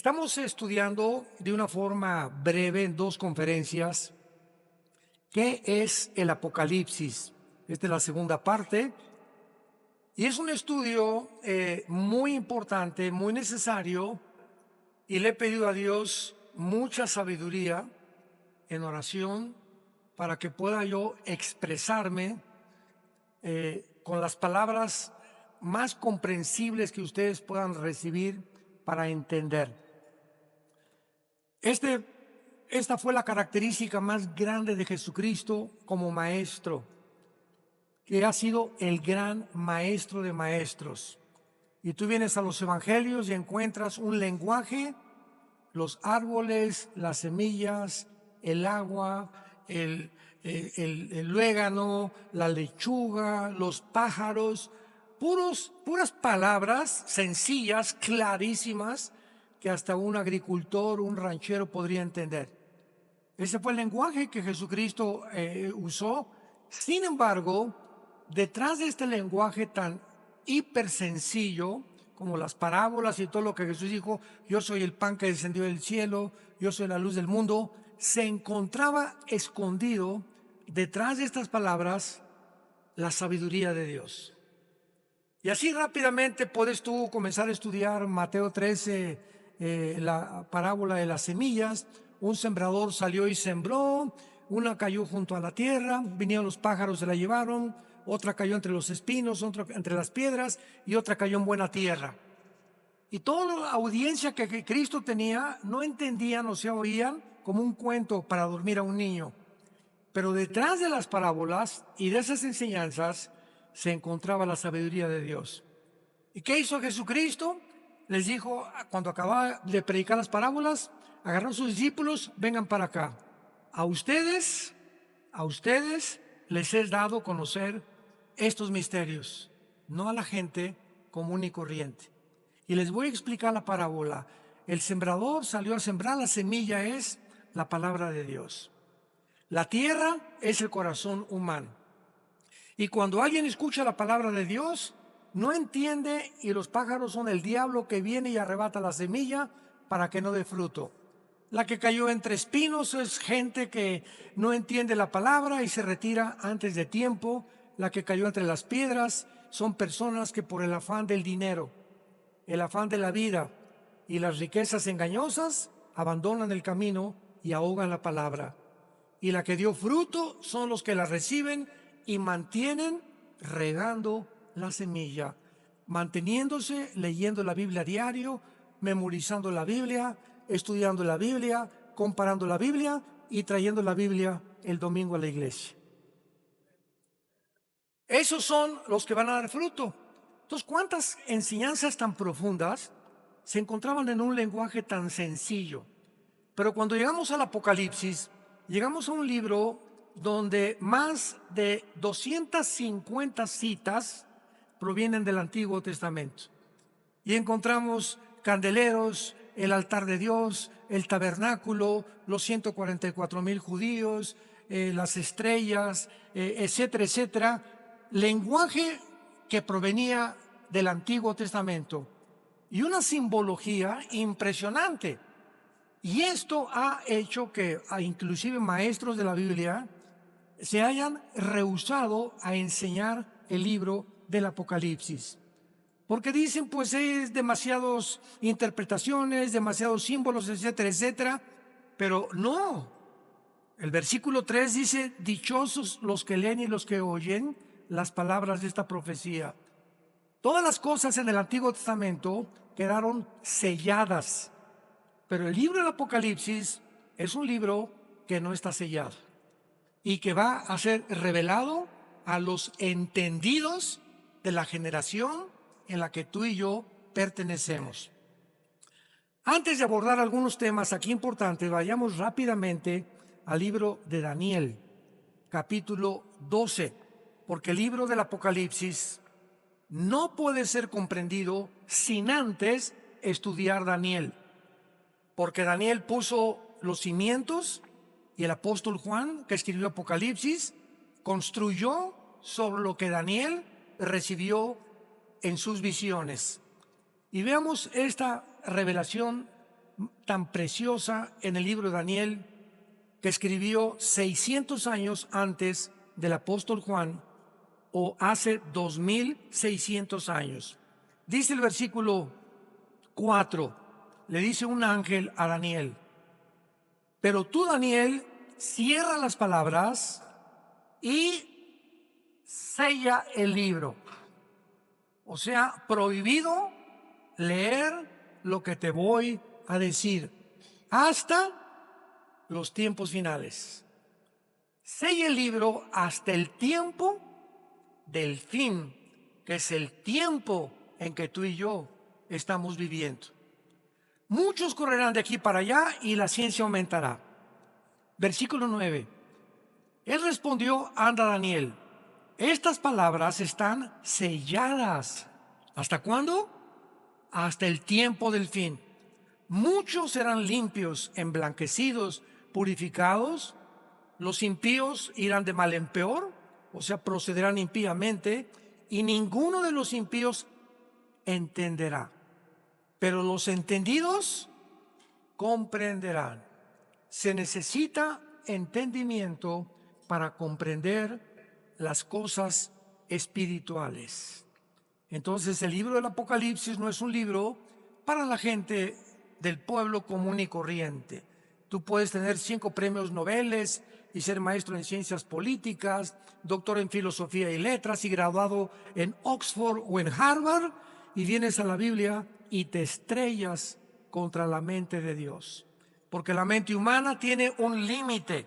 Estamos estudiando de una forma breve en dos conferencias qué es el Apocalipsis. Esta es la segunda parte y es un estudio muy importante, muy necesario, y le he pedido a Dios mucha sabiduría en oración para que pueda yo expresarme con las palabras más comprensibles que ustedes puedan recibir para entender. Esta fue la característica más grande de Jesucristo como maestro, que ha sido el gran maestro de maestros. Y tú vienes a los evangelios y encuentras un lenguaje, los árboles, las semillas, el agua, el luégano, la lechuga, los pájaros, puras palabras sencillas, clarísimas, que hasta un agricultor, un ranchero podría entender. Ese fue el lenguaje que Jesucristo usó. Sin embargo, detrás de este lenguaje tan hiper sencillo, como las parábolas y todo lo que Jesús dijo, yo soy el pan que descendió del cielo, yo soy la luz del mundo, se encontraba escondido detrás de estas palabras la sabiduría de Dios. Y así rápidamente puedes tú comenzar a estudiar Mateo 13, la parábola de las semillas. Un sembrador salió y sembró, una cayó junto a la tierra, vinieron los pájaros, se la llevaron, otra cayó entre los espinos, otra entre las piedras y otra cayó en buena tierra. Y toda la audiencia que Cristo tenía no entendían o se oían como un cuento para dormir a un niño. Pero detrás de las parábolas y de esas enseñanzas se encontraba la sabiduría de Dios. ¿Y qué hizo Jesucristo? Les dijo, cuando acababa de predicar las parábolas, agarró a sus discípulos, vengan para acá. A ustedes les he dado a conocer estos misterios, no a la gente común y corriente. Y les voy a explicar la parábola. El sembrador salió a sembrar, la semilla es la palabra de Dios. La tierra es el corazón humano. Y cuando alguien escucha la palabra de Dios, no entiende, y los pájaros son el diablo que viene y arrebata la semilla para que no dé fruto. La que cayó entre espinos es gente que no entiende la palabra y se retira antes de tiempo. La que cayó entre las piedras son personas que por el afán del dinero, el afán de la vida y las riquezas engañosas abandonan el camino y ahogan la palabra. Y la que dio fruto son los que la reciben y mantienen regando la semilla, manteniéndose, leyendo la Biblia a diario, memorizando la Biblia, estudiando la Biblia, comparando la Biblia y trayendo la Biblia el domingo a la iglesia. Esos son los que van a dar fruto. Entonces, ¿cuántas enseñanzas tan profundas se encontraban en un lenguaje tan sencillo? Pero cuando llegamos al Apocalipsis, llegamos a un libro donde más de 250 citas provienen del Antiguo Testamento. Y encontramos candeleros, el altar de Dios, el tabernáculo, los 144,000 judíos, las estrellas, etcétera, etcétera. Lenguaje que provenía del Antiguo Testamento y una simbología impresionante. Y esto ha hecho que inclusive maestros de la Biblia se hayan rehusado a enseñar el libro del Apocalipsis. Porque dicen, pues es demasiadas interpretaciones, demasiados símbolos, etcétera, etcétera. Pero no. El versículo 3 dice, dichosos los que leen y los que oyen las palabras de esta profecía. Todas las cosas en el Antiguo Testamento quedaron selladas. Pero el libro del Apocalipsis es un libro que no está sellado y que va a ser revelado a los entendidos de la generación en la que tú y yo pertenecemos. Antes de abordar algunos temas aquí importantes, vayamos rápidamente al libro de Daniel, capítulo 12, porque el libro del Apocalipsis no puede ser comprendido sin antes estudiar Daniel. Porque Daniel puso los cimientos y el apóstol Juan, que escribió Apocalipsis, construyó sobre lo que Daniel recibió en sus visiones. Y veamos esta revelación tan preciosa en el libro de Daniel, que escribió 600 años antes del apóstol Juan, o hace 2600 años. Dice el versículo 4, le dice un ángel a Daniel: pero tú, Daniel, cierra las palabras y sella el libro. O sea, prohibido leer lo que te voy a decir hasta los tiempos finales. Sella el libro hasta el tiempo del fin, que es el tiempo en que tú y yo estamos viviendo. Muchos correrán de aquí para allá y la ciencia aumentará. Versículo 9. Él respondió: anda, Daniel, estas palabras están selladas. ¿Hasta cuándo? Hasta el tiempo del fin. Muchos serán limpios, emblanquecidos, purificados. Los impíos irán de mal en peor, o sea, procederán impíamente, y ninguno de los impíos entenderá. Pero los entendidos comprenderán. Se necesita entendimiento para comprender las cosas espirituales. Entonces, el libro del Apocalipsis no es un libro para la gente del pueblo común y corriente. Tú puedes tener 5 premios Nobel y ser maestro en ciencias políticas, doctor en filosofía y letras y graduado en Oxford o en Harvard, y vienes a la Biblia y te estrellas contra la mente de Dios. Porque la mente humana tiene un límite,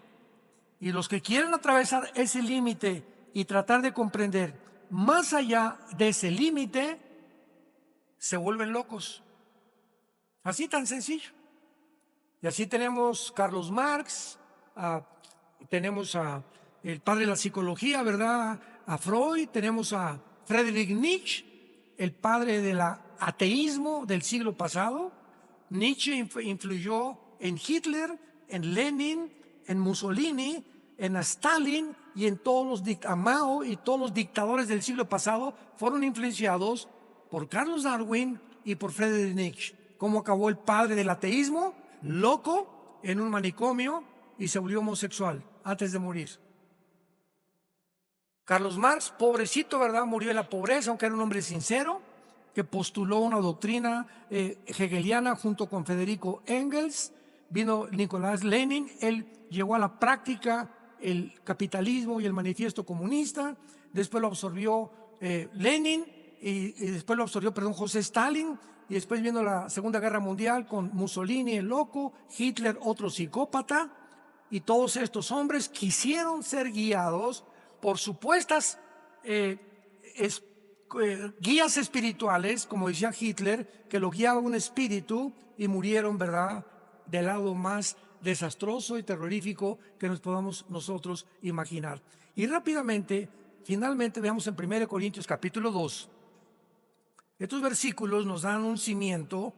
y los que quieren atravesar ese límite y tratar de comprender más allá de ese límite, se vuelven locos. Así tan sencillo. Y así tenemos Carlos Marx, tenemos a el padre de la psicología, ¿verdad? A Freud, tenemos a Friedrich Nietzsche, el padre del ateísmo del siglo pasado. Nietzsche influyó en Hitler, en Lenin, en Mussolini, en Stalin y en todos a Mao, y todos los dictadores del siglo pasado fueron influenciados por Carlos Darwin y por Friedrich Nietzsche. ¿Cómo acabó el padre del ateísmo? Loco, en un manicomio, y se volvió homosexual antes de morir. Carlos Marx, pobrecito, ¿verdad? Murió en la pobreza, aunque era un hombre sincero, que postuló una doctrina hegeliana junto con Federico Engels. Vino Nicolás Lenin, él llevó a la práctica el capitalismo y el manifiesto comunista. Después lo absorbió Lenin y después lo absorbió, José Stalin. Y después vino la Segunda Guerra Mundial con Mussolini, el loco, Hitler, otro psicópata. Y todos estos hombres quisieron ser guiados por supuestas guías espirituales, como decía Hitler, que lo guiaba un espíritu, y murieron, ¿verdad?, del lado más desastroso y terrorífico que nos podamos nosotros imaginar. Y rápidamente, finalmente, veamos en 1 Corintios capítulo 2. Estos versículos nos dan un cimiento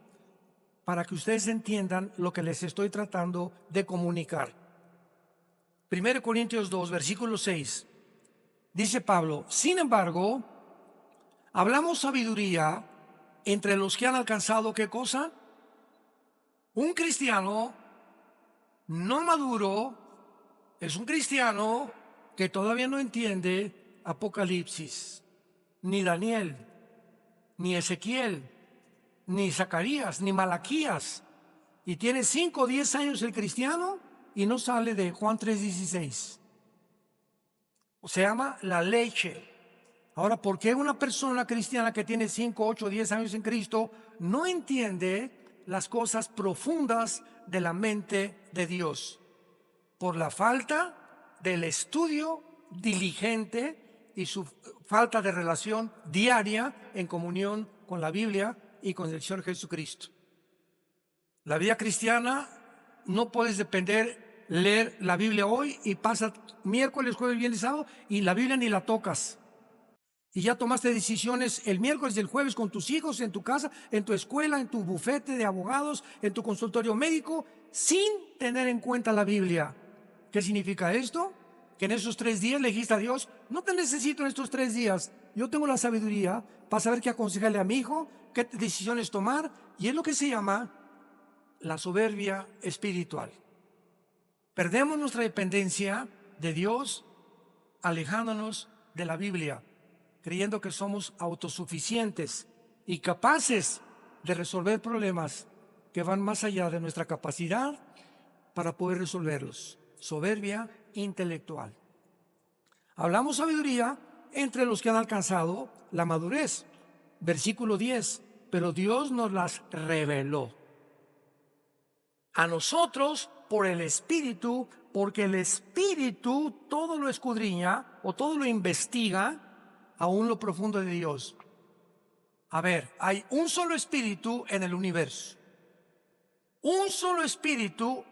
para que ustedes entiendan lo que les estoy tratando de comunicar. 1 Corintios 2, versículo 6. Dice Pablo: sin embargo, hablamos sabiduría entre los que han alcanzado, ¿qué cosa? Un cristiano no maduro es un cristiano que todavía no entiende Apocalipsis, ni Daniel, ni Ezequiel, ni Zacarías, ni Malaquías. Y tiene 5 o 10 años el cristiano y no sale de Juan 3:16. Se llama la leche. Ahora, ¿por qué una persona cristiana que tiene 5, 8, 10 años en Cristo no entiende las cosas profundas de la mente de Dios? Por la falta del estudio diligente y su falta de relación diaria en comunión con la Biblia y con el Señor Jesucristo. La vida cristiana no puedes depender, leer la Biblia hoy y pasa miércoles, jueves, viernes, sábado y la Biblia ni la tocas. Y ya tomaste decisiones el miércoles y el jueves con tus hijos, en tu casa, en tu escuela, en tu bufete de abogados, en tu consultorio médico, sin tener en cuenta la Biblia. ¿Qué significa esto? Que en esos 3 días le dijiste a Dios: no te necesito en estos 3 días, yo tengo la sabiduría para saber qué aconsejarle a mi hijo, qué decisiones tomar. Y es lo que se llama la soberbia espiritual. Perdemos nuestra dependencia de Dios alejándonos de la Biblia, creyendo que somos autosuficientes y capaces de resolver problemas que van más allá de nuestra capacidad para poder resolverlos. Soberbia intelectual. Hablamos sabiduría entre los que han alcanzado la madurez. Versículo 10. Pero Dios nos las reveló a nosotros por el Espíritu, porque el Espíritu todo lo escudriña o todo lo investiga, aún lo profundo de Dios. A ver, hay un solo Espíritu en el universo. Un solo Espíritu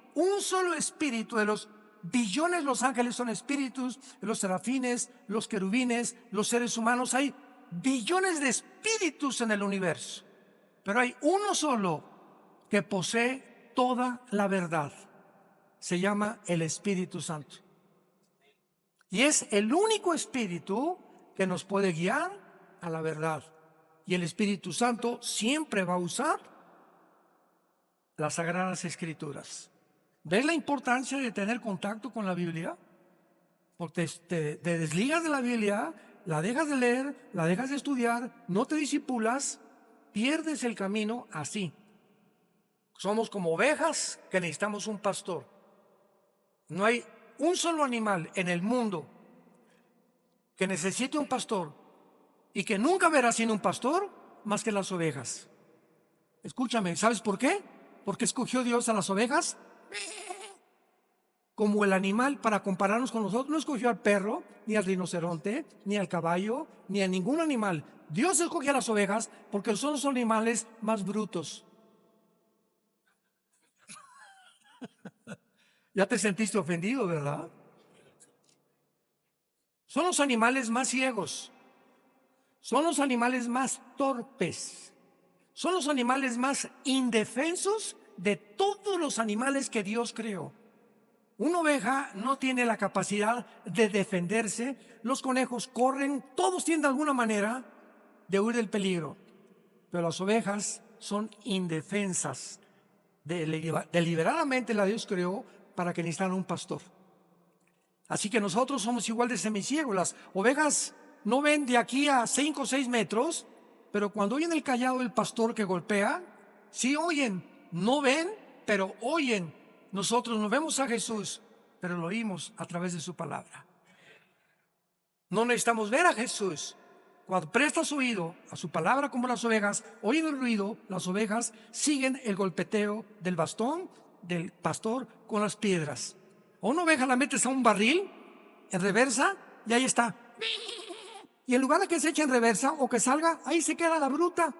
de los billones. Los ángeles son espíritus, los serafines, los querubines, los seres humanos. Hay billones de espíritus en el universo, pero hay uno solo que posee toda la verdad. Se llama el Espíritu Santo. Y es el único espíritu que nos puede guiar a la verdad. Y el Espíritu Santo siempre va a usar las Sagradas Escrituras. ¿Ves la importancia de tener contacto con la Biblia? Porque te desligas de la Biblia, la dejas de leer, la dejas de estudiar, no te disipulas, pierdes el camino así. Somos como ovejas que necesitamos un pastor. No hay un solo animal en el mundo que necesite un pastor y que nunca verá sin un pastor más que las ovejas. Escúchame, ¿sabes por qué? Porque escogió Dios a las ovejas como el animal para compararnos con nosotros. No escogió al perro, ni al rinoceronte, ni al caballo, ni a ningún animal. Dios escogió a las ovejas porque son los animales más brutos. Ya te sentiste ofendido, ¿verdad? Son los animales más ciegos. Son los animales más torpes. Son los animales más indefensos de todos los animales que Dios creó. Una oveja no tiene la capacidad de defenderse. Los conejos corren, todos tienen de alguna manera de huir del peligro. Pero las ovejas son indefensas. Deliberadamente la Dios creó para que necesitaran un pastor. Así que nosotros somos igual de semiciegos. Las ovejas no ven de aquí a 5 o 6 metros, pero cuando oyen el cayado del pastor que golpea, sí oyen. No ven, pero oyen. Nosotros no vemos a Jesús, pero lo oímos a través de su palabra. No necesitamos ver a Jesús. Cuando prestas oído a su palabra como las ovejas, oyen el ruido, las ovejas siguen el golpeteo del bastón del pastor con las piedras. A una oveja la metes a un barril en reversa y ahí está. Y en lugar de que se eche en reversa o que salga, ahí se queda la bruta.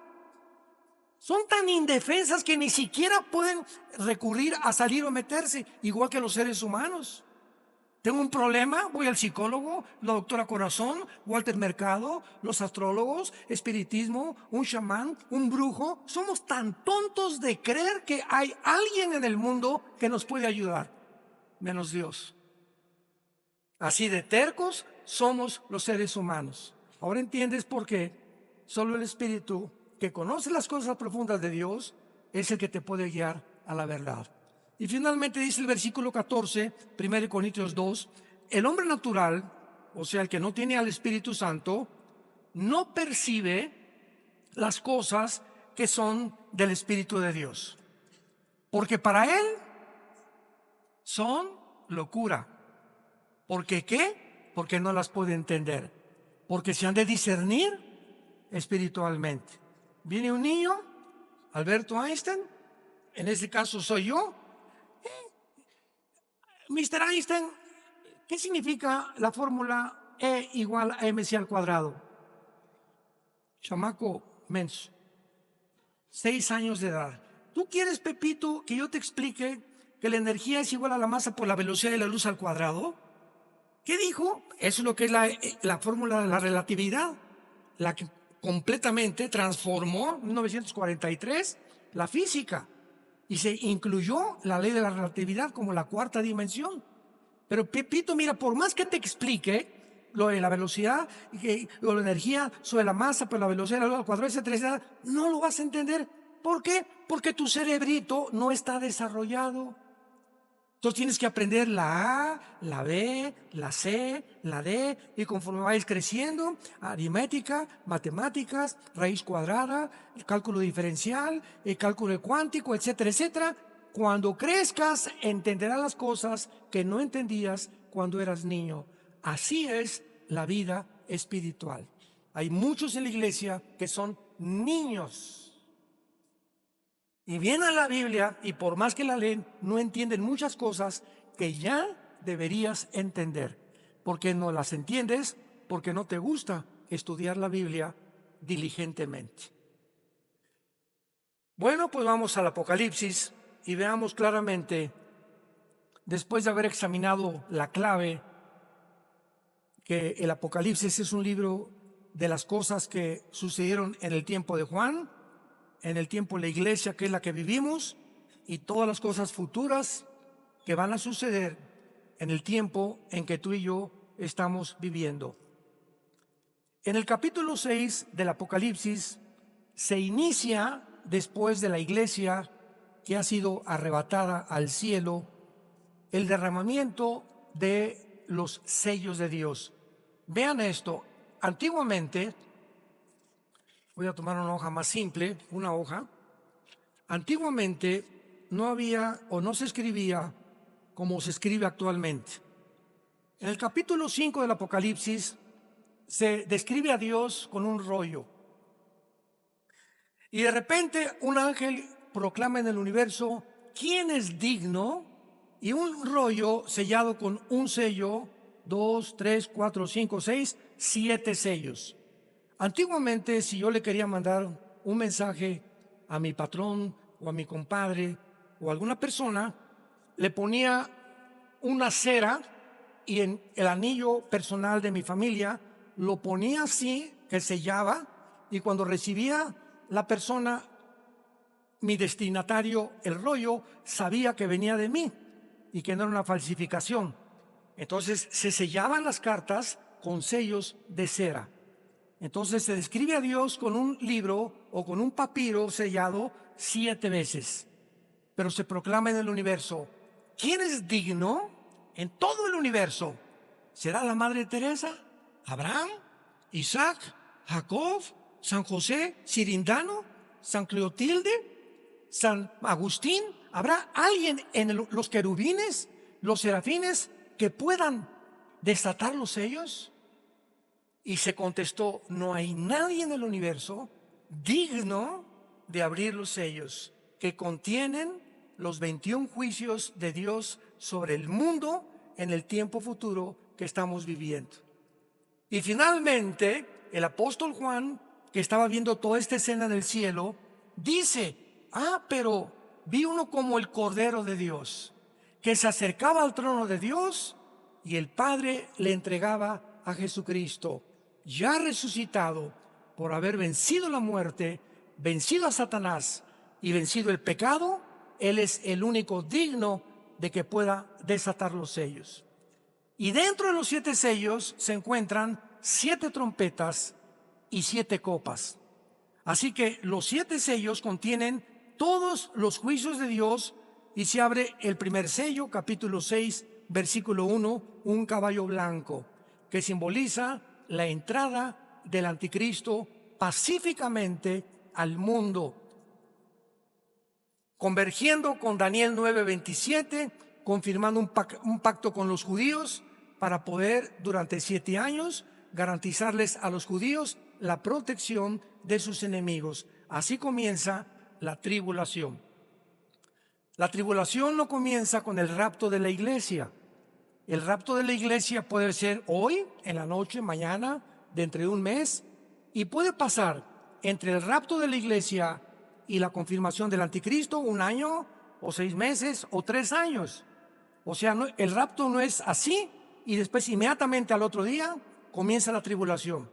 Son tan indefensas que ni siquiera pueden recurrir a salir o meterse, igual que los seres humanos. Tengo un problema, voy al psicólogo, la doctora Corazón, Walter Mercado, los astrólogos, espiritismo, un chamán, un brujo. Somos tan tontos de creer que hay alguien en el mundo que nos puede ayudar, menos Dios. Así de tercos somos los seres humanos. Ahora entiendes por qué solo el Espíritu que conoce las cosas profundas de Dios es el que te puede guiar a la verdad. Y finalmente dice el versículo 14, 1 Corintios 2, el hombre natural, o sea, el que no tiene al Espíritu Santo, no percibe las cosas que son del Espíritu de Dios. Porque para él son locura. ¿Por qué qué? Porque no las puede entender. Porque se han de discernir espiritualmente. Viene un niño, Alberto Einstein, en este caso soy yo. Mr. Einstein, ¿qué significa la fórmula E igual a mc al cuadrado? Chamaco menso, 6 años de edad. ¿Tú quieres, Pepito, que yo te explique que la energía es igual a la masa por la velocidad de la luz al cuadrado? ¿Qué dijo? Eso es lo que es la fórmula de la relatividad, la que completamente transformó en 1943 la física. Y se incluyó la ley de la relatividad como la 4ª dimensión. Pero Pepito, mira, por más que te explique lo de la velocidad, o la energía sobre la masa, pero la velocidad al cuadrado, etcétera, no lo vas a entender. ¿Por qué? Porque tu cerebrito no está desarrollado. Entonces tienes que aprender la A, la B, la C, la D, y conforme vayas creciendo, aritmética, matemáticas, raíz cuadrada, el cálculo diferencial, el cálculo cuántico, etcétera, etcétera. Cuando crezcas, entenderás las cosas que no entendías cuando eras niño. Así es la vida espiritual. Hay muchos en la iglesia que son niños. Y vienen a la Biblia y por más que la leen, no entienden muchas cosas que ya deberías entender. Porque no las entiendes, porque no te gusta estudiar la Biblia diligentemente. Bueno, pues vamos al Apocalipsis y veamos claramente, después de haber examinado la clave, que el Apocalipsis es un libro de las cosas que sucedieron en el tiempo de Juan, en el tiempo de la iglesia, que es la que vivimos, y todas las cosas futuras que van a suceder en el tiempo en que tú y yo estamos viviendo. En el capítulo 6 del Apocalipsis se inicia, después de la iglesia que ha sido arrebatada al cielo, el derramamiento de los sellos de Dios. Vean esto, antiguamente, voy a tomar una hoja más simple, una hoja. Antiguamente no había o no se escribía como se escribe actualmente. En el capítulo 5 del Apocalipsis se describe a Dios con un rollo. Y de repente un ángel proclama en el universo, ¿quién es digno? Y un rollo sellado con un sello, 2, 3, 4, 5, 6, 7 sellos. Antiguamente, si yo le quería mandar un mensaje a mi patrón o a mi compadre o a alguna persona, le ponía una cera y en el anillo personal de mi familia lo ponía así, que sellaba, y cuando recibía la persona, mi destinatario, el rollo, sabía que venía de mí y que no era una falsificación. Entonces se sellaban las cartas con sellos de cera. Entonces se describe a Dios con un libro o con un papiro sellado 7 veces. Pero se proclama en el universo, ¿quién es digno en todo el universo? ¿Será la Madre Teresa? ¿Abraham? ¿Isaac? ¿Jacob? ¿San José? ¿Cirindano? ¿San Cleotilde? ¿San Agustín? ¿Habrá alguien en los querubines, los serafines, que puedan desatar los sellos? Y se contestó, no hay nadie en el universo digno de abrir los sellos que contienen los 21 juicios de Dios sobre el mundo en el tiempo futuro que estamos viviendo. Y finalmente, el apóstol Juan, que estaba viendo toda esta escena del cielo, dice, pero vi uno como el Cordero de Dios, que se acercaba al trono de Dios y el Padre le entregaba a Jesucristo, ya resucitado por haber vencido la muerte, vencido a Satanás y vencido el pecado. Él es el único digno de que pueda desatar los sellos. Y dentro de los 7 sellos se encuentran 7 trompetas y 7 copas. Así que los 7 sellos contienen todos los juicios de Dios y se abre el primer sello, capítulo 6, versículo 1, un caballo blanco, que simboliza la entrada del anticristo pacíficamente al mundo, convergiendo con Daniel 9:27, confirmando un pacto con los judíos para poder durante 7 años garantizarles a los judíos la protección de sus enemigos. Así comienza la tribulación. La tribulación no comienza con el rapto de la iglesia. El rapto de la iglesia puede ser hoy, en la noche, mañana, dentro de un mes, y puede pasar entre el rapto de la iglesia y la confirmación del anticristo 1 año, o 6 meses, o 3 años. O sea, el rapto no es así, y después inmediatamente al otro día comienza la tribulación.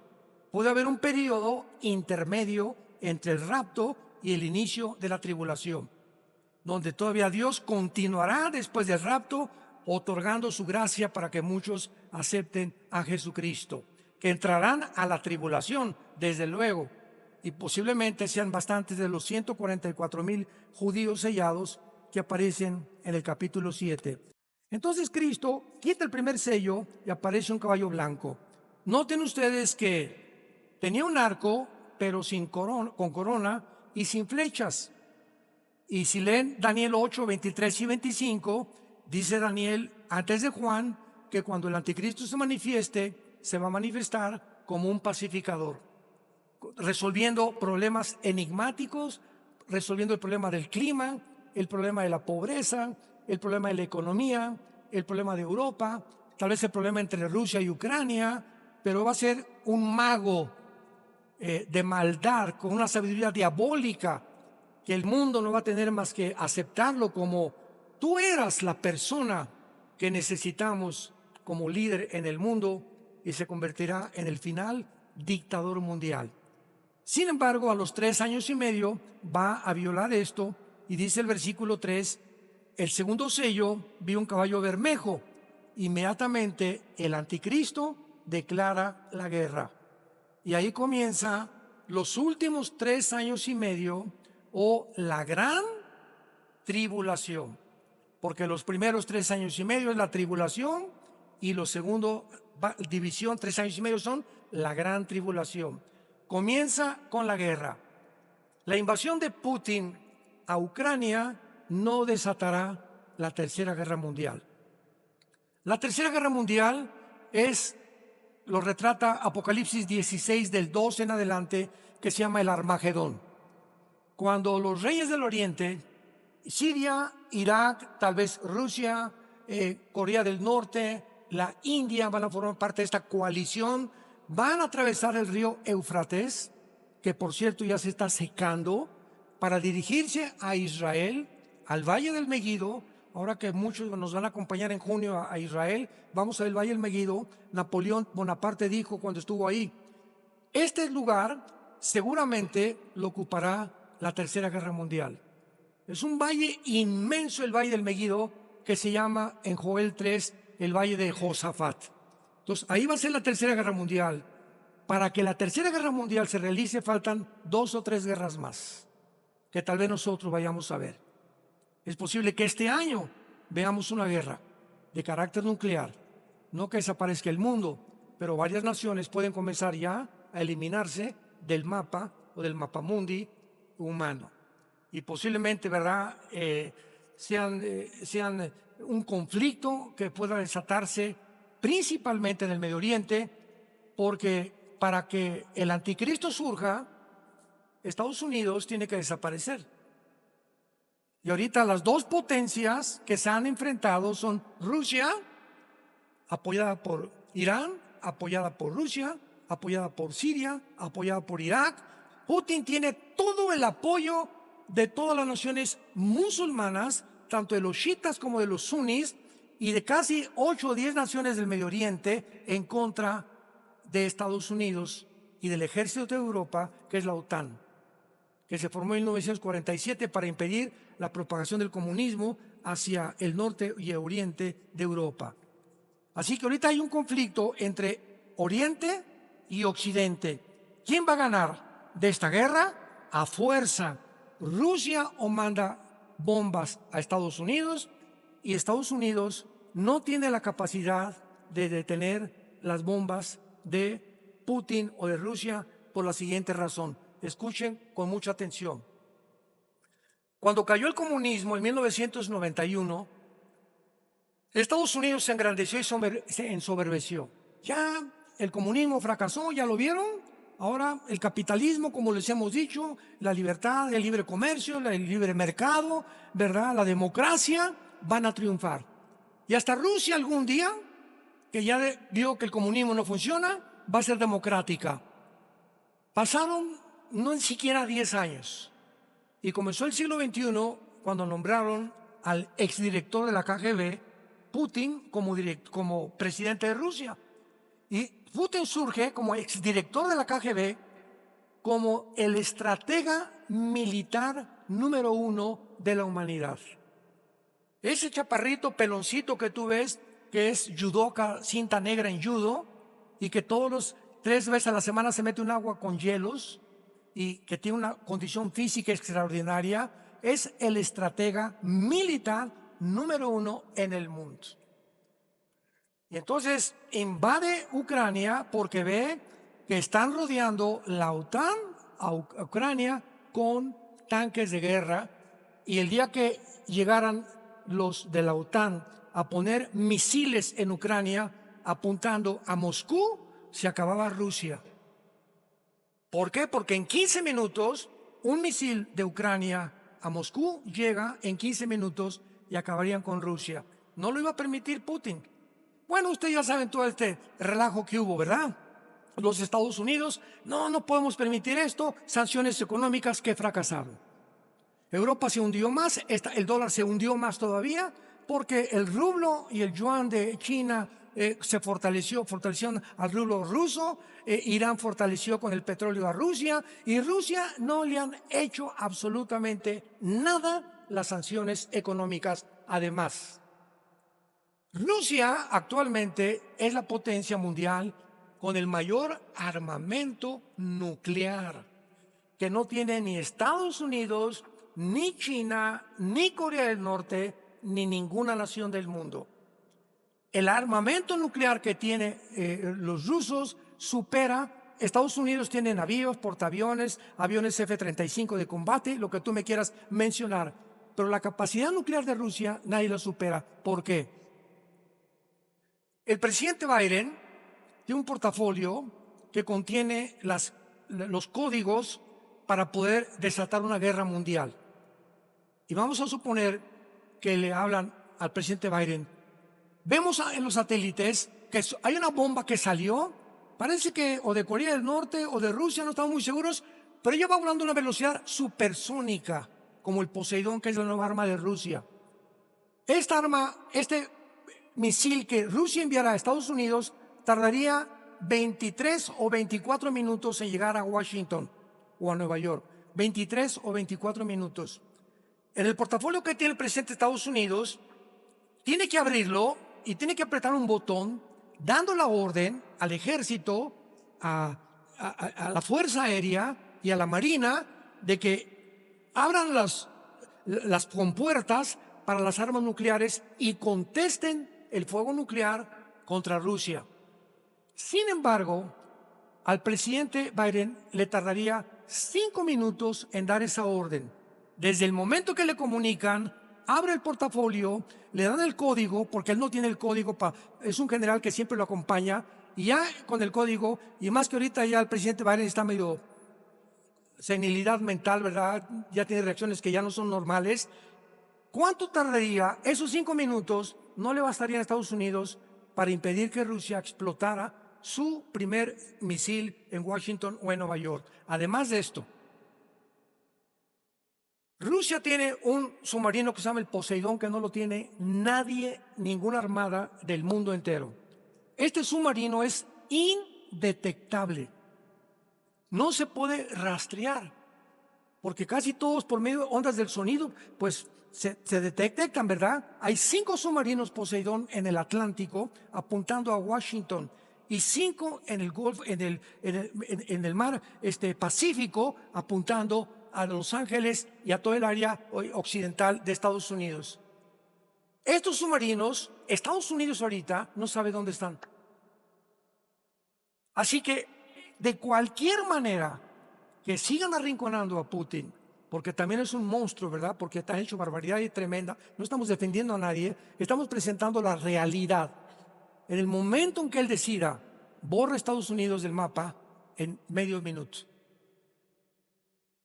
Puede haber un periodo intermedio entre el rapto y el inicio de la tribulación, donde todavía Dios continuará después del rapto otorgando su gracia para que muchos acepten a Jesucristo, que entrarán a la tribulación, desde luego, y posiblemente sean bastantes de los 144,000 judíos sellados que aparecen en el capítulo 7. Entonces Cristo quita el primer sello y aparece un caballo blanco. Noten ustedes que tenía un arco, pero con corona y sin flechas. Y si leen Daniel 8, 23 y 25, dice Daniel antes de Juan que cuando el anticristo se manifieste, se va a manifestar como un pacificador, resolviendo problemas enigmáticos, resolviendo el problema del clima, el problema de la pobreza, el problema de la economía, el problema de Europa, tal vez el problema entre Rusia y Ucrania, pero va a ser un mago de maldad, con una sabiduría diabólica, que el mundo no va a tener más que aceptarlo como tú eras la persona que necesitamos como líder en el mundo, y se convertirá en el final dictador mundial. Sin embargo, a los 3 años y medio va a violar esto, y dice el versículo 3, el segundo sello, vi un caballo bermejo. Inmediatamente el anticristo declara la guerra. Y ahí comienza los últimos 3 años y medio, o la gran tribulación. Porque los primeros 3 años y medio es la tribulación, y los segundos, división, 3 años y medio son la gran tribulación. Comienza con la guerra. La invasión de Putin a Ucrania no desatará la Tercera Guerra Mundial. La Tercera Guerra Mundial lo retrata Apocalipsis 16 del 2 en adelante, que se llama el Armagedón. Cuando los reyes del Oriente, Siria, Irak, tal vez Rusia, Corea del Norte, la India van a formar parte de esta coalición, van a atravesar el río Éufrates, que por cierto ya se está secando, para dirigirse a Israel, al Valle del Megido. Ahora que muchos nos van a acompañar en junio a Israel, vamos al Valle del Megido. Napoleón Bonaparte dijo cuando estuvo ahí, este lugar seguramente lo ocupará la Tercera Guerra Mundial. Es un valle inmenso, el Valle del Megido, que se llama en Joel 3 el Valle de Josafat. Entonces ahí va a ser la Tercera Guerra Mundial. Para que la Tercera Guerra Mundial se realice faltan 2 o 3 guerras más, que tal vez nosotros vayamos a ver. Es posible que este año veamos una guerra de carácter nuclear. No que desaparezca el mundo, pero varias naciones pueden comenzar ya a eliminarse del mapa o del mapamundi humano. Y posiblemente, ¿verdad?, sean un conflicto que pueda desatarse principalmente en el Medio Oriente, porque para que el anticristo surja, Estados Unidos tiene que desaparecer. Y ahorita las dos potencias que se han enfrentado son Rusia, apoyada por Irán, apoyada por Rusia, apoyada por Siria, apoyada por Irak. Putin tiene todo el apoyo de todas las naciones musulmanas, tanto de los chiitas como de los sunis, y de casi 8 o 10 naciones del Medio Oriente en contra de Estados Unidos y del ejército de Europa, que es la OTAN, que se formó en 1947 para impedir la propagación del comunismo hacia el norte y el oriente de Europa. Así que ahorita hay un conflicto entre Oriente y Occidente. ¿Quién va a ganar de esta guerra? A fuerza. Rusia o manda bombas a Estados Unidos, y Estados Unidos no tiene la capacidad de detener las bombas de Putin o de Rusia por la siguiente razón. Escuchen con mucha atención. Cuando cayó el comunismo en 1991, Estados Unidos se engrandeció y se ensoberbeció. Ya el comunismo fracasó, ya lo vieron. Ahora el capitalismo, como les hemos dicho, la libertad, el libre comercio, el libre mercado, ¿verdad?, la democracia, van a triunfar. Y hasta Rusia algún día, que ya vio que el comunismo no funciona, va a ser democrática. Pasaron no ni siquiera 10 años. Y comenzó el siglo XXI cuando nombraron al exdirector de la KGB, Putin, como presidente de Rusia. Y Putin surge como exdirector de la KGB, como el estratega militar número 1 de la humanidad. Ese chaparrito peloncito que tú ves, que es judoka, cinta negra en judo, y que 3 veces a la semana se mete un agua con hielos, y que tiene una condición física extraordinaria, es el estratega militar número 1 en el mundo. Y entonces invade Ucrania porque ve que están rodeando la OTAN a Ucrania con tanques de guerra, y el día que llegaran los de la OTAN a poner misiles en Ucrania apuntando a Moscú, se acababa Rusia. ¿Por qué? Porque en 15 minutos un misil de Ucrania a Moscú llega en 15 minutos y acabarían con Rusia. No lo iba a permitir Putin. Bueno, ustedes ya saben todo este relajo que hubo, ¿verdad? Los Estados Unidos, no podemos permitir esto, sanciones económicas que fracasaron. Europa se hundió más, el dólar se hundió más todavía, porque el rublo y el yuan de China se fortalecieron al rublo ruso, Irán fortaleció con el petróleo a Rusia, y Rusia no le han hecho absolutamente nada las sanciones económicas. Además, Rusia actualmente es la potencia mundial con el mayor armamento nuclear, que no tiene ni Estados Unidos, ni China, ni Corea del Norte, ni ninguna nación del mundo. El armamento nuclear que tienen los rusos supera. Estados Unidos tiene navíos, portaaviones, aviones F-35 de combate, lo que tú me quieras mencionar. Pero la capacidad nuclear de Rusia nadie la supera. ¿Por qué? El presidente Biden tiene un portafolio que contiene los códigos para poder desatar una guerra mundial. Y vamos a suponer que le hablan al presidente Biden. Vemos en los satélites que hay una bomba que salió, parece que o de Corea del Norte o de Rusia, no estamos muy seguros, pero ella va volando a una velocidad supersónica, como el Poseidón, que es la nueva arma de Rusia. Esta arma, este misil que Rusia enviará a Estados Unidos, tardaría 23 o 24 minutos en llegar a Washington o a Nueva York. 23 o 24 minutos. En el portafolio que tiene el presidente de Estados Unidos, tiene que abrirlo y tiene que apretar un botón, dando la orden al ejército, a la Fuerza Aérea y a la Marina de que abran las compuertas para las armas nucleares y contesten el fuego nuclear contra Rusia. Sin embargo, al presidente Biden le tardaría 5 minutos en dar esa orden. Desde el momento que le comunican, abre el portafolio, le dan el código, porque él no tiene el código, es un general que siempre lo acompaña, y ya con el código, y más que ahorita ya el presidente Biden está medio senilidad mental, ¿verdad? Ya tiene reacciones que ya no son normales. ¿Cuánto tardaría? Esos 5 minutos no le bastarían a Estados Unidos para impedir que Rusia explotara su primer misil en Washington o en Nueva York. Además de esto, Rusia tiene un submarino que se llama el Poseidón, que no lo tiene nadie, ninguna armada del mundo entero. Este submarino es indetectable. No se puede rastrear, porque casi todos por medio de ondas del sonido, pues se detectan, ¿verdad? Hay 5 submarinos Poseidón en el Atlántico apuntando a Washington y 5 en el Golfo, en el mar Pacífico apuntando a Los Ángeles y a todo el área occidental de Estados Unidos. Estos submarinos, Estados Unidos ahorita no sabe dónde están. Así que de cualquier manera que sigan arrinconando a Putin, porque también es un monstruo, ¿verdad? Porque está hecho barbaridad y tremenda. No estamos defendiendo a nadie, estamos presentando la realidad. En el momento en que él decida, borra a Estados Unidos del mapa en medio minuto.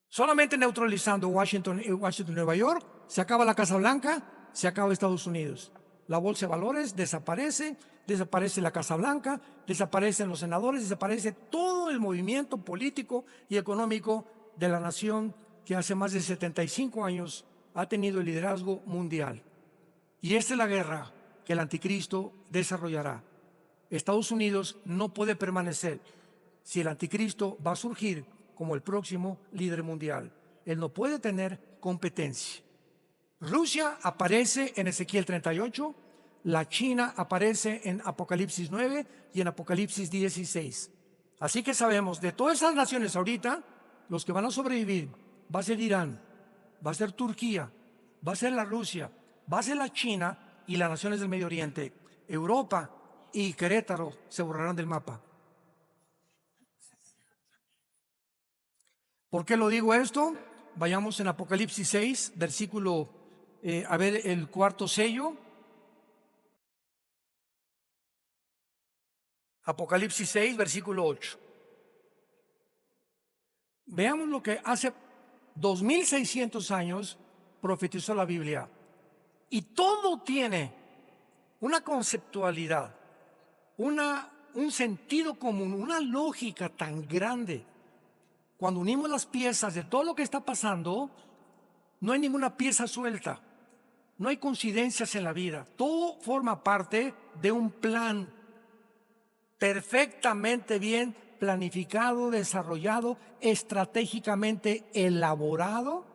Solamente neutralizando Washington y Nueva York, se acaba la Casa Blanca, se acaba Estados Unidos. La bolsa de valores desaparece, desaparece la Casa Blanca, desaparecen los senadores, desaparece todo el movimiento político y económico de la nación que hace más de 75 años ha tenido el liderazgo mundial. Y esta es la guerra que el anticristo desarrollará. Estados Unidos no puede permanecer si el anticristo va a surgir como el próximo líder mundial. Él no puede tener competencia. Rusia aparece en Ezequiel 38, la China aparece en Apocalipsis 9 y en Apocalipsis 16. Así que sabemos, de todas esas naciones ahorita, los que van a sobrevivir va a ser Irán, va a ser Turquía, va a ser la Rusia, va a ser la China y las naciones del Medio Oriente. Europa y Querétaro se borrarán del mapa. ¿Por qué lo digo esto? Vayamos en Apocalipsis 6, versículo, a ver el cuarto sello. Apocalipsis 6, versículo 8. Veamos lo que hace 2600 años profetizó la Biblia. Y todo tiene una conceptualidad, un sentido común, una lógica tan grande. Cuando unimos las piezas de todo lo que está pasando, no hay ninguna pieza suelta, no hay coincidencias en la vida. Todo forma parte de un plan perfectamente bien planificado, desarrollado, estratégicamente elaborado,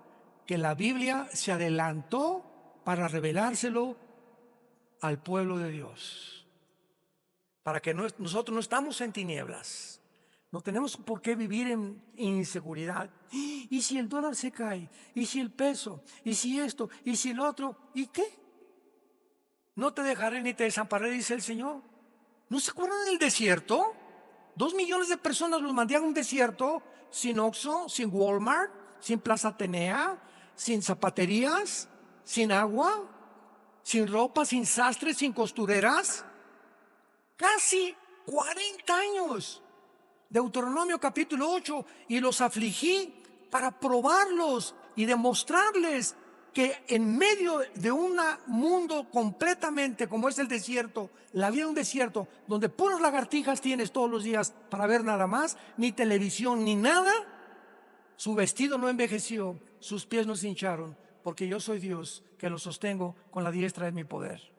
que la Biblia se adelantó para revelárselo al pueblo de Dios. Para que nosotros no estamos en tinieblas. No tenemos por qué vivir en inseguridad. ¿Y si el dólar se cae? ¿Y si el peso? ¿Y si esto? ¿Y si el otro? ¿Y qué? No te dejaré ni te desampararé, dice el Señor. ¿No se acuerdan del desierto? 2 millones de personas los mandé a un desierto, sin Oxxo, sin Walmart, sin Plaza Atenea, sin zapaterías, sin agua, sin ropa, sin sastres, sin costureras. Casi 40 años. Deuteronomio capítulo 8, y los afligí para probarlos y demostrarles que en medio de un mundo completamente como es el desierto, la vida de un desierto, donde puras lagartijas tienes todos los días para ver nada más, ni televisión ni nada, su vestido no envejeció, sus pies no se hincharon, porque yo soy Dios que los sostengo con la diestra de mi poder.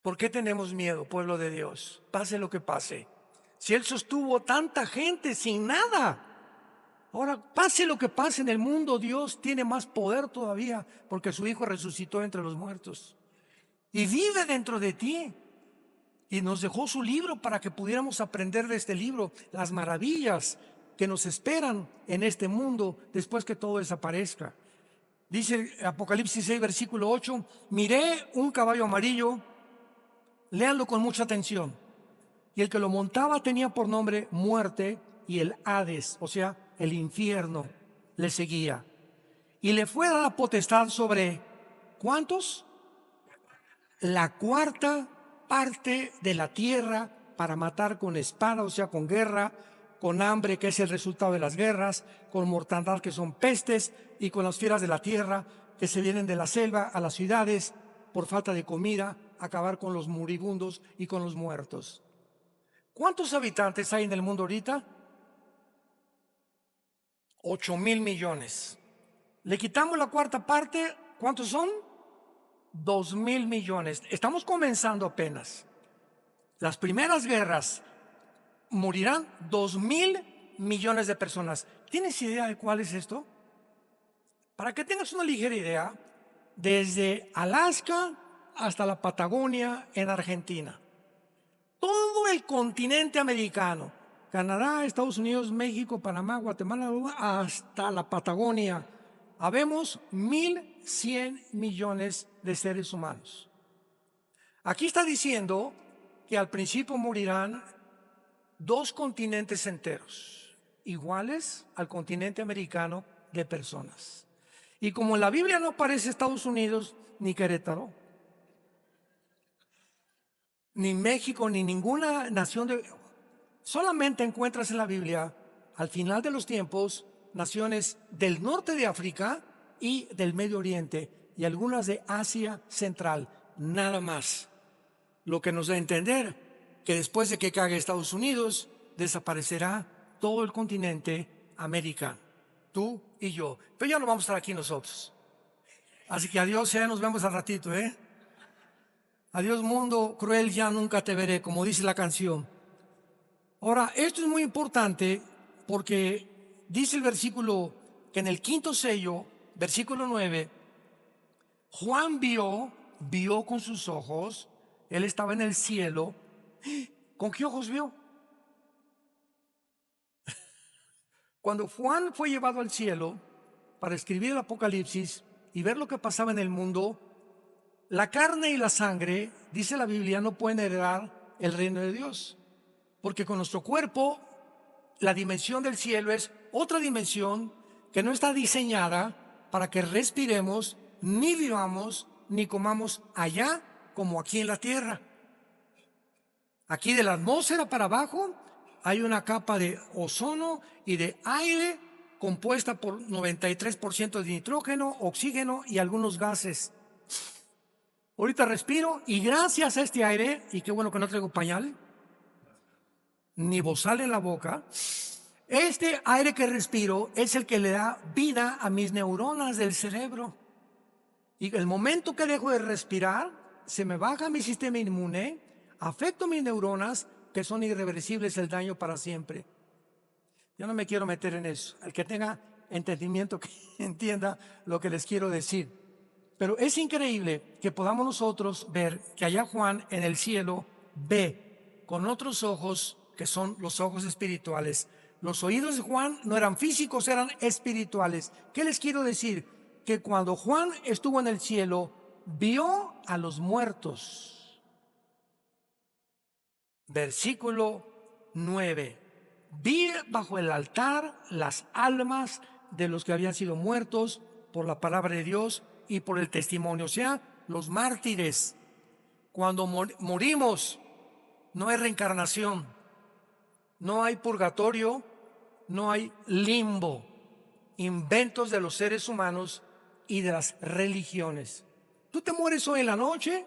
¿Por qué tenemos miedo, pueblo de Dios? Pase lo que pase. Si Él sostuvo tanta gente sin nada, ahora pase lo que pase en el mundo, Dios tiene más poder todavía, porque su Hijo resucitó entre los muertos y vive dentro de ti. Y nos dejó su libro para que pudiéramos aprender de este libro las maravillas que nos esperan en este mundo después que todo desaparezca. Dice Apocalipsis 6, versículo 8, miré un caballo amarillo. Léanlo con mucha atención. Y el que lo montaba tenía por nombre Muerte, y el Hades, o sea, el infierno, le seguía. Y le fue dada potestad sobre, ¿cuántos? La cuarta parte de la tierra, para matar con espada, o sea, con guerra, con hambre, que es el resultado de las guerras, con mortandad, que son pestes, y con las fieras de la tierra, que se vienen de la selva a las ciudades por falta de comida, acabar con los moribundos y con los muertos. ¿Cuántos habitantes hay en el mundo ahorita? 8,000 millones. Le quitamos la cuarta parte, ¿cuántos son? 2,000 millones. Estamos comenzando apenas. Las primeras guerras morirán 2,000 millones de personas. ¿Tienes idea de cuál es esto? Para que tengas una ligera idea, desde Alaska hasta la Patagonia en Argentina, todo el continente americano, Canadá, Estados Unidos, México, Panamá, Guatemala, hasta la Patagonia, habemos 1,100 millones de seres humanos. Aquí está diciendo que al principio morirán 2 continentes enteros, iguales al continente americano de personas. Y como en la Biblia no aparece Estados Unidos, ni Querétaro, ni México, ni ninguna nación solamente encuentras en la Biblia, al final de los tiempos, naciones del norte de África y del Medio Oriente, y algunas de Asia Central, nada más. Lo que nos da a entender que después de que caiga Estados Unidos, desaparecerá todo el continente americano, tú y yo. Pero ya no vamos a estar aquí nosotros. Así que adiós, ya nos vemos al ratito, ¿eh? Adiós mundo cruel, ya nunca te veré, como dice la canción. Ahora, esto es muy importante porque dice el versículo que en el quinto sello, versículo 9, Juan vio con sus ojos, él estaba en el cielo. ¿Con qué ojos vio? Cuando Juan fue llevado al cielo para escribir el Apocalipsis y ver lo que pasaba en el mundo, la carne y la sangre, dice la Biblia, no pueden heredar el reino de Dios. Porque con nuestro cuerpo, la dimensión del cielo es otra dimensión que no está diseñada para que respiremos, ni vivamos, ni comamos allá como aquí en la tierra. Aquí de la atmósfera para abajo hay una capa de ozono y de aire compuesta por 93% de nitrógeno, oxígeno y algunos gases. Ahorita respiro y gracias a este aire, y qué bueno que no traigo pañal, ni bozal en la boca, este aire que respiro es el que le da vida a mis neuronas del cerebro. Y el momento que dejo de respirar, se me baja mi sistema inmune, afecto mis neuronas, que son irreversibles, el daño para siempre. Yo no me quiero meter en eso. El que tenga entendimiento, que entienda lo que les quiero decir. Pero es increíble que podamos nosotros ver que allá Juan en el cielo ve con otros ojos, que son los ojos espirituales. Los oídos de Juan no eran físicos, eran espirituales. ¿Qué les quiero decir? Que cuando Juan estuvo en el cielo, vio a los muertos. Versículo 9. Vi bajo el altar las almas de los que habían sido muertos por la palabra de Dios y por el testimonio, o sea, los mártires. Cuando morimos, no hay reencarnación, no hay purgatorio, no hay limbo, inventos de los seres humanos y de las religiones. Tú te mueres hoy en la noche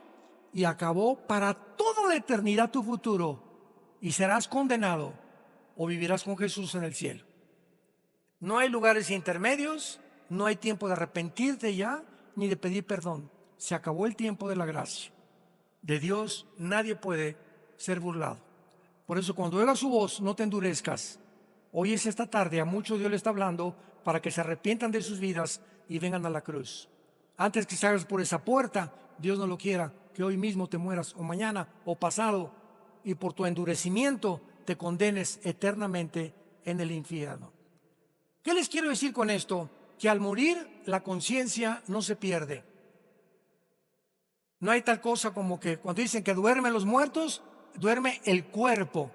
y acabó para toda la eternidad tu futuro y serás condenado o vivirás con Jesús en el cielo. No hay lugares intermedios, no hay tiempo de arrepentirte ya, ni de pedir perdón. Se acabó el tiempo de la gracia. De Dios nadie puede ser burlado. Por eso cuando oigas su voz, no te endurezcas. Hoy es esta tarde, a muchos Dios le está hablando para que se arrepientan de sus vidas y vengan a la cruz. Antes que salgas por esa puerta, Dios no lo quiera, que hoy mismo te mueras, o mañana, o pasado, y por tu endurecimiento te condenes eternamente en el infierno. ¿Qué les quiero decir con esto? Que al morir la conciencia no se pierde. No hay tal cosa como que cuando dicen que duermen los muertos, duerme el cuerpo.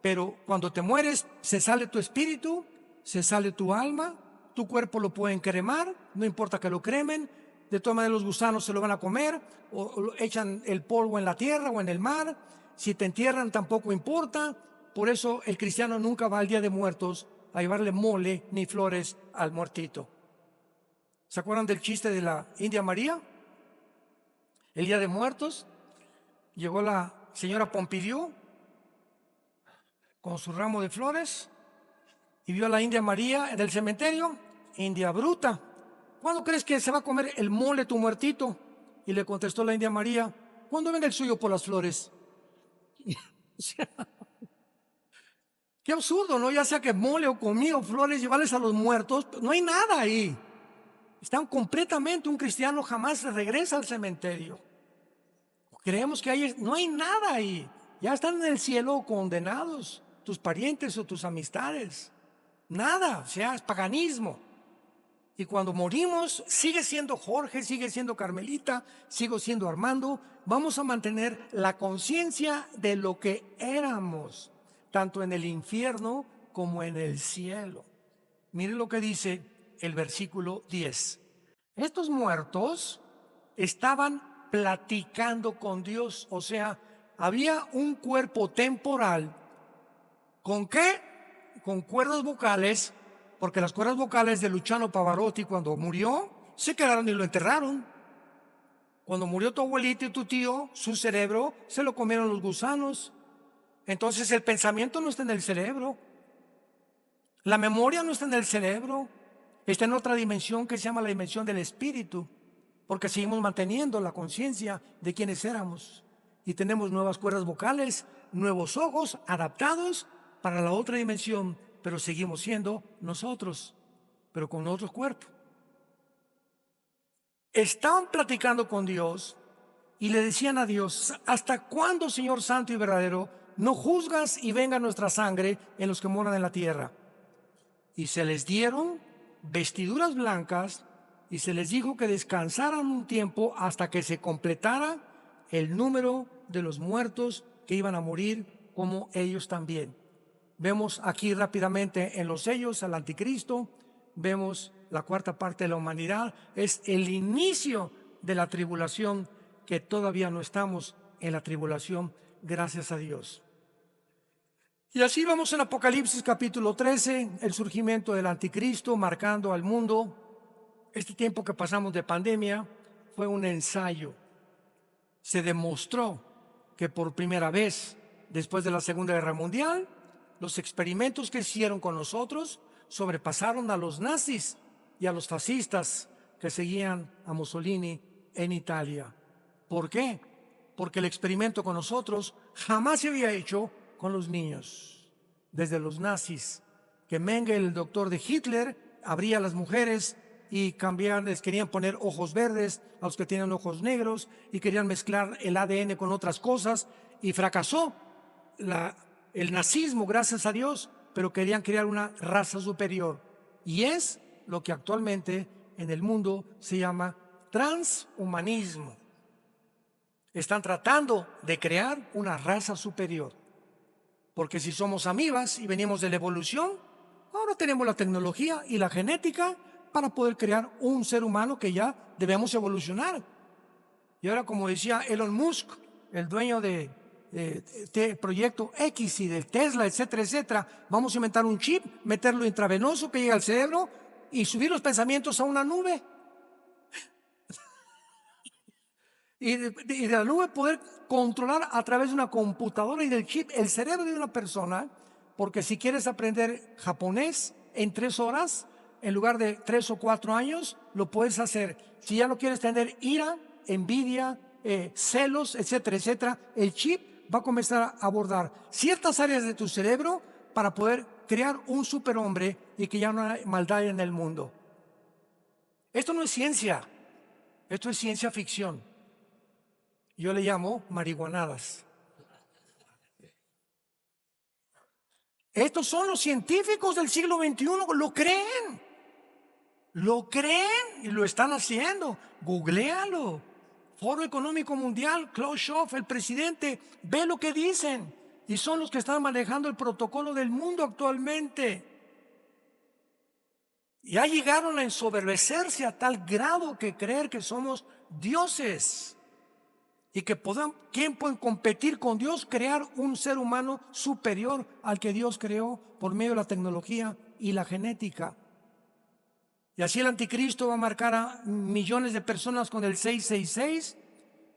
Pero cuando te mueres, se sale tu espíritu, se sale tu alma, tu cuerpo lo pueden cremar, no importa que lo cremen, de todas maneras los gusanos se lo van a comer, o echan el polvo en la tierra o en el mar, si te entierran tampoco importa. Por eso el cristiano nunca va al Día de Muertos a llevarle mole ni flores al muertito. ¿Se acuerdan del chiste de la India María? El Día de Muertos, llegó la señora Pompidou con su ramo de flores y vio a la India María en el cementerio. India bruta, ¿cuándo crees que se va a comer el mole tu muertito? Y le contestó la India María, ¿cuándo venga el suyo por las flores? O sea, qué absurdo, ¿no? Ya sea que mole o comida o flores, llevarles a los muertos, no hay nada ahí. Están completamente, un cristiano jamás regresa al cementerio. Creemos que ahí no hay nada ahí. Ya están en el cielo condenados, tus parientes o tus amistades. Nada, o sea, es paganismo. Y cuando morimos, sigue siendo Jorge, sigue siendo Carmelita, sigo siendo Armando. Vamos a mantener la conciencia de lo que éramos, tanto en el infierno como en el cielo. Miren lo que dice el versículo 10. Estos muertos estaban platicando con Dios, o sea, había un cuerpo temporal. ¿Con qué? Con cuerdas vocales, porque las cuerdas vocales de Luciano Pavarotti cuando murió, se quedaron y lo enterraron. Cuando murió tu abuelito y tu tío, su cerebro se lo comieron los gusanos. Entonces el pensamiento no está en el cerebro. La memoria no está en el cerebro. Está en otra dimensión que se llama la dimensión del espíritu. Porque seguimos manteniendo la conciencia de quienes éramos. Y tenemos nuevas cuerdas vocales, nuevos ojos adaptados para la otra dimensión. Pero seguimos siendo nosotros, pero con otro cuerpo. Estaban platicando con Dios y le decían a Dios, ¿hasta cuándo, Señor Santo y verdadero, no juzgas y venga nuestra sangre en los que moran en la tierra? Y se les dieron vestiduras blancas y se les dijo que descansaran un tiempo hasta que se completara el número de los muertos que iban a morir como ellos también. Vemos aquí rápidamente en los sellos al anticristo, vemos la cuarta parte de la humanidad, es el inicio de la tribulación, que todavía no estamos en la tribulación, gracias a Dios. Y así vamos en Apocalipsis capítulo 13, el surgimiento del anticristo marcando al mundo. Este tiempo que pasamos de pandemia fue un ensayo. Se demostró que por primera vez, después de la Segunda Guerra Mundial, los experimentos que hicieron con nosotros sobrepasaron a los nazis y a los fascistas que seguían a Mussolini en Italia. ¿Por qué? Porque el experimento con nosotros jamás se había hecho con los niños. Desde los nazis, que Mengele, el doctor de Hitler, abría a las mujeres y les querían poner ojos verdes a los que tenían ojos negros y querían mezclar el ADN con otras cosas, y fracasó el nazismo, gracias a Dios, pero querían crear una raza superior. Y es lo que actualmente en el mundo se llama transhumanismo. Están tratando de crear una raza superior. Porque si somos amibas y venimos de la evolución, ahora tenemos la tecnología y la genética para poder crear un ser humano que ya debemos evolucionar. Y ahora, como decía Elon Musk, el dueño de Proyecto X y del Tesla, etcétera, etcétera, vamos a inventar un chip, meterlo intravenoso que llegue al cerebro y subir los pensamientos a una nube. Y de la nube poder controlar a través de una computadora y del chip el cerebro de una persona, porque si quieres aprender japonés en 3 horas, en lugar de 3 o 4 años, lo puedes hacer. Si ya no quieres tener ira, envidia, celos, etcétera, etcétera, el chip va a comenzar a abordar ciertas áreas de tu cerebro para poder crear un superhombre y que ya no hay maldad en el mundo. Esto no es ciencia, esto es ciencia ficción. Yo le llamo marihuanadas. Estos son los científicos del siglo XXI, lo creen y lo están haciendo. Googléalo. Foro Económico Mundial, Klaus Schwab, el presidente, ve lo que dicen. Y son los que están manejando el protocolo del mundo actualmente. Ya llegaron a ensoberbecerse a tal grado que creer que somos dioses. Y que ¿quién puede competir con Dios? Crear un ser humano superior al que Dios creó por medio de la tecnología y la genética. Y así el anticristo va a marcar a millones de personas con el 666.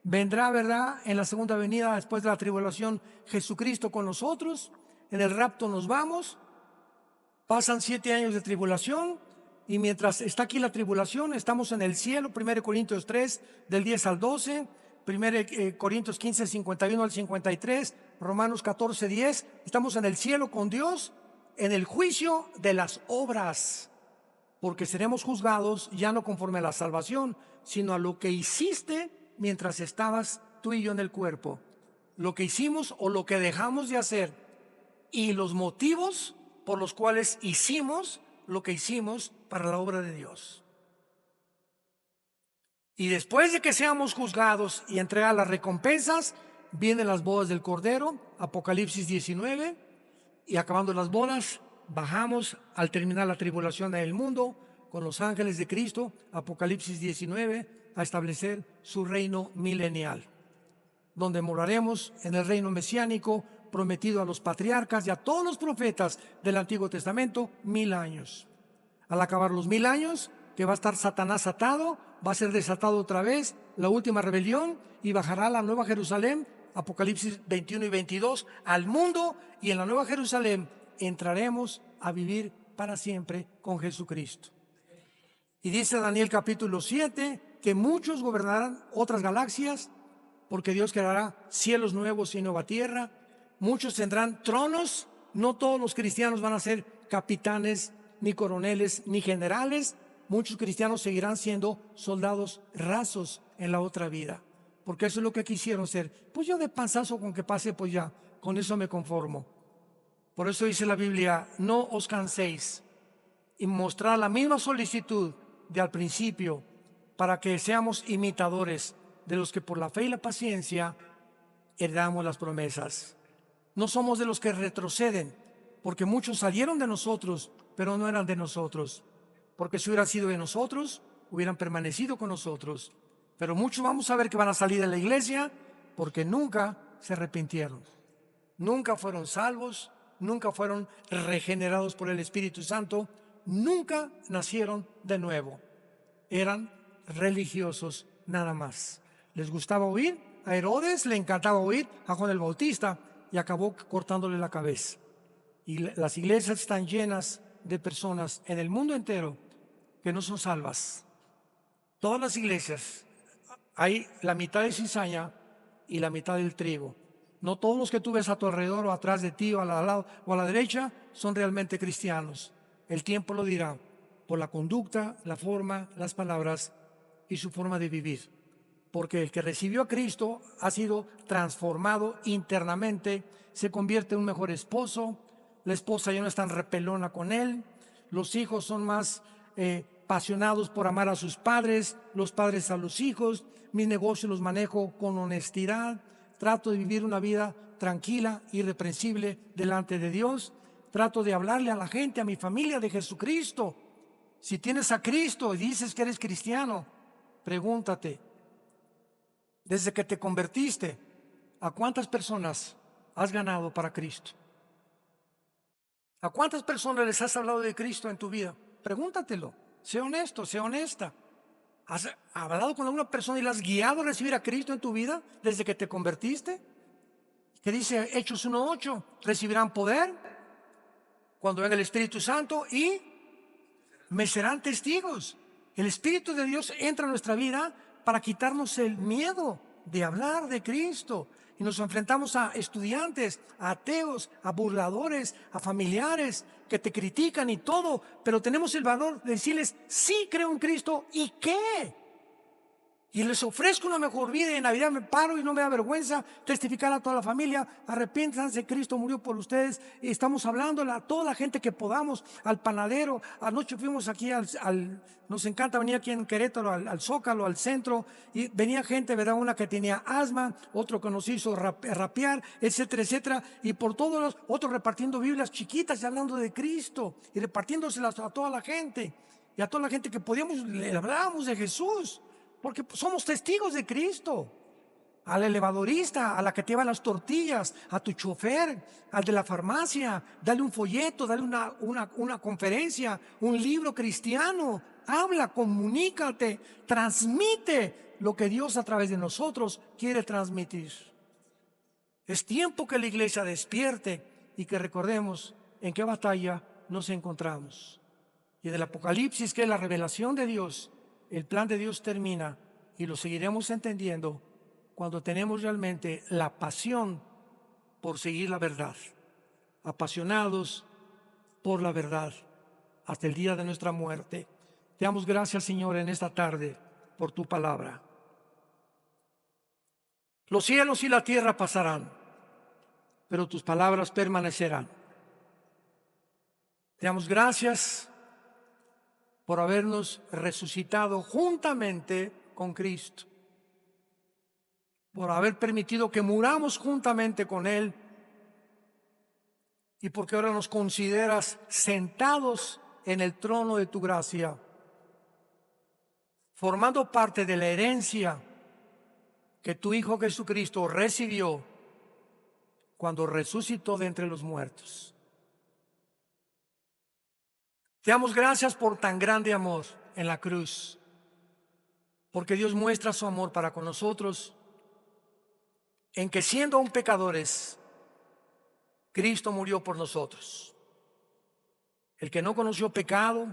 Vendrá, ¿verdad?, en la segunda venida después de la tribulación Jesucristo con nosotros. En el rapto nos vamos. Pasan 7 años de tribulación. Y mientras está aquí la tribulación, estamos en el cielo. 1 Corintios 3, del 10 al 12. 1 Corintios 15, 51 al 53, Romanos 14, 10. Estamos en el cielo con Dios, en el juicio de las obras, porque seremos juzgados ya no conforme a la salvación, sino a lo que hiciste mientras estabas tú y yo en el cuerpo, lo que hicimos o lo que dejamos de hacer, y los motivos por los cuales hicimos lo que hicimos para la obra de Dios. Y después de que seamos juzgados y entregar las recompensas, vienen las bodas del Cordero, Apocalipsis 19, y acabando las bodas, bajamos al terminar la tribulación del mundo con los ángeles de Cristo, Apocalipsis 19, a establecer su reino milenial, donde moraremos en el reino mesiánico prometido a los patriarcas y a todos los profetas del Antiguo Testamento, 1000 años. Al acabar los 1000 años, que va a estar Satanás atado, va a ser desatado otra vez, la última rebelión, y bajará la Nueva Jerusalén, Apocalipsis 21 y 22, al mundo, y en la Nueva Jerusalén entraremos a vivir para siempre con Jesucristo. Y dice Daniel capítulo 7, que muchos gobernarán otras galaxias, porque Dios creará cielos nuevos y nueva tierra. Muchos tendrán tronos, no todos los cristianos van a ser capitanes, ni coroneles, ni generales. Muchos cristianos seguirán siendo soldados rasos en la otra vida, porque eso es lo que quisieron ser. Pues yo de panzazo con que pase, pues ya, con eso me conformo. Por eso dice la Biblia, no os canséis y mostrar la misma solicitud de al principio para que seamos imitadores de los que por la fe y la paciencia heredamos las promesas. No somos de los que retroceden, porque muchos salieron de nosotros, pero no eran de nosotros. Porque si hubieran sido de nosotros, hubieran permanecido con nosotros. Pero muchos vamos a ver que van a salir de la iglesia porque nunca se arrepintieron. Nunca fueron salvos, nunca fueron regenerados por el Espíritu Santo, nunca nacieron de nuevo. Eran religiosos nada más. Les gustaba oír, a Herodes le encantaba oír a Juan el Bautista y acabó cortándole la cabeza. Y las iglesias están llenas de personas en el mundo entero que no son salvas. Todas las iglesias hay la mitad de cizaña y la mitad del trigo. No todos los que tú ves a tu alrededor o atrás de ti o al lado o a la derecha son realmente cristianos. El tiempo lo dirá por la conducta, la forma, las palabras y su forma de vivir. Porque el que recibió a Cristo ha sido transformado internamente, se convierte en un mejor esposo, la esposa ya no es tan repelona con él, los hijos son más apasionados por amar a sus padres, los padres a los hijos, mis negocios los manejo con honestidad, trato de vivir una vida tranquila, irreprensible delante de Dios, trato de hablarle a la gente, a mi familia de Jesucristo. Si tienes a Cristo y dices que eres cristiano, pregúntate, desde que te convertiste, ¿a cuántas personas has ganado para Cristo? ¿A cuántas personas les has hablado de Cristo en tu vida? Pregúntatelo, sé honesto, sé honesta. ¿Has hablado con alguna persona y la has guiado a recibir a Cristo en tu vida desde que te convertiste? Que dice Hechos 1:8, recibirán poder cuando venga el Espíritu Santo y me serán testigos. El Espíritu de Dios entra en nuestra vida para quitarnos el miedo de hablar de Cristo. Y nos enfrentamos a estudiantes, a ateos, a burladores, a familiares que te critican y todo, pero tenemos el valor de decirles, sí creo en Cristo, ¿y qué? Y les ofrezco una mejor vida y en Navidad me paro y no me da vergüenza testificar a toda la familia, arrepiéntanse, Cristo murió por ustedes. Y estamos hablando a toda la gente que podamos, al panadero. Anoche fuimos aquí nos encanta venir aquí en Querétaro, al Zócalo, al centro, y venía gente, ¿verdad? Una que tenía asma, otro que nos hizo rapear, etcétera, etcétera. Y por todos los otros repartiendo Biblias chiquitas y hablando de Cristo y repartiéndoselas a toda la gente. Y a toda la gente que podíamos, le hablábamos de Jesús. Porque somos testigos de Cristo. Al elevadorista, a la que te lleva las tortillas, a tu chofer, al de la farmacia, dale un folleto, dale una conferencia, un libro cristiano. Habla, comunícate, transmite lo que Dios a través de nosotros quiere transmitir. Es tiempo que la iglesia despierte y que recordemos en qué batalla nos encontramos. Y del Apocalipsis, que es la revelación de Dios, el plan de Dios termina y lo seguiremos entendiendo cuando tenemos realmente la pasión por seguir la verdad, apasionados por la verdad hasta el día de nuestra muerte. Te damos gracias, Señor, en esta tarde por tu palabra. Los cielos y la tierra pasarán, pero tus palabras permanecerán. Te damos gracias por habernos resucitado juntamente con Cristo, por haber permitido que muramos juntamente con Él y porque ahora nos consideras sentados en el trono de tu gracia, formando parte de la herencia que tu Hijo Jesucristo recibió cuando resucitó de entre los muertos. Te damos gracias por tan grande amor en la cruz, porque Dios muestra su amor para con nosotros en que siendo aún pecadores, Cristo murió por nosotros. El que no conoció pecado,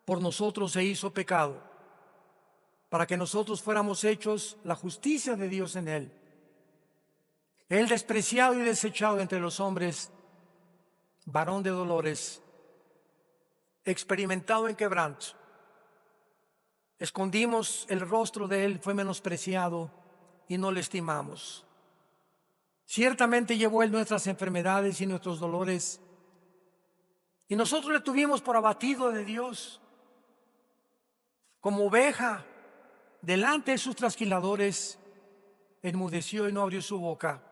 por nosotros se hizo pecado, para que nosotros fuéramos hechos la justicia de Dios en Él. Él despreciado y desechado entre los hombres, varón de dolores, experimentado en quebranto. Escondimos el rostro de Él, fue menospreciado y no le estimamos. Ciertamente llevó Él nuestras enfermedades y nuestros dolores, Y nosotros le tuvimos por abatido de Dios. Como oveja, delante de sus trasquiladores, enmudeció y no abrió su boca.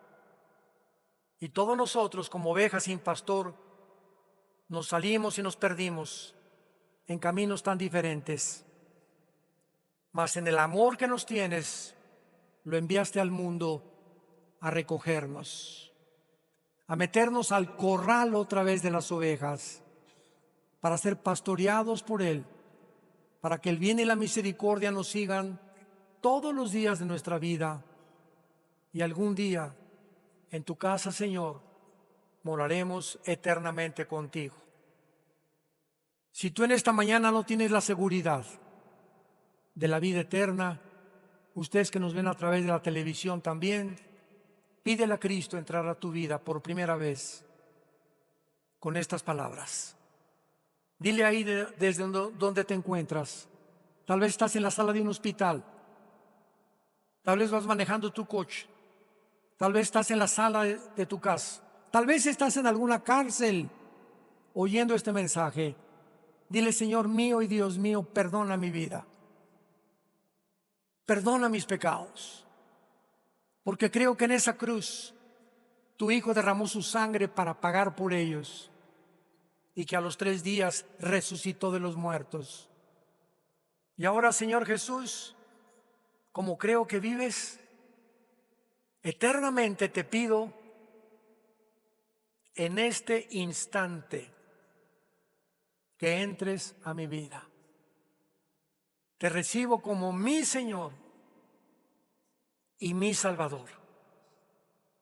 Y todos nosotros, como ovejas sin pastor, nos salimos y nos perdimos en caminos tan diferentes. Mas en el amor que nos tienes, lo enviaste al mundo a recogernos, a meternos al corral otra vez de las ovejas, para ser pastoreados por Él, para que el bien y la misericordia nos sigan todos los días de nuestra vida. Y algún día, en tu casa, Señor, moraremos eternamente contigo. Si tú en esta mañana no tienes la seguridad de la vida eterna, ustedes que nos ven a través de la televisión también, pídele a Cristo entrar a tu vida por primera vez con estas palabras. Dile ahí desde donde te encuentras. Tal vez estás en la sala de un hospital. Tal vez vas manejando tu coche. Tal vez estás en la sala de tu casa. Tal vez estás en alguna cárcel oyendo este mensaje. Dile, Señor mío y Dios mío, perdona mi vida. Perdona mis pecados. Porque creo que en esa cruz tu Hijo derramó su sangre para pagar por ellos. Y que a los 3 días resucitó de los muertos. Y ahora, Señor Jesús, como creo que vives, eternamente te pido en este instante que entres a mi vida. Te recibo como mi Señor y mi Salvador.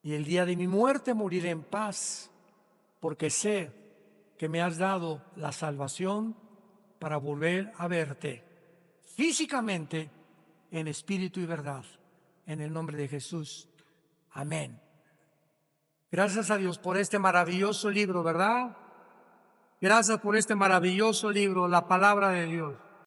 Y el día de mi muerte moriré en paz, porque sé que me has dado la salvación para volver a verte físicamente, en espíritu y verdad. En el nombre de Jesús. Amén. Gracias a Dios por este maravilloso libro, ¿verdad? Gracias por este maravilloso libro, la palabra de Dios.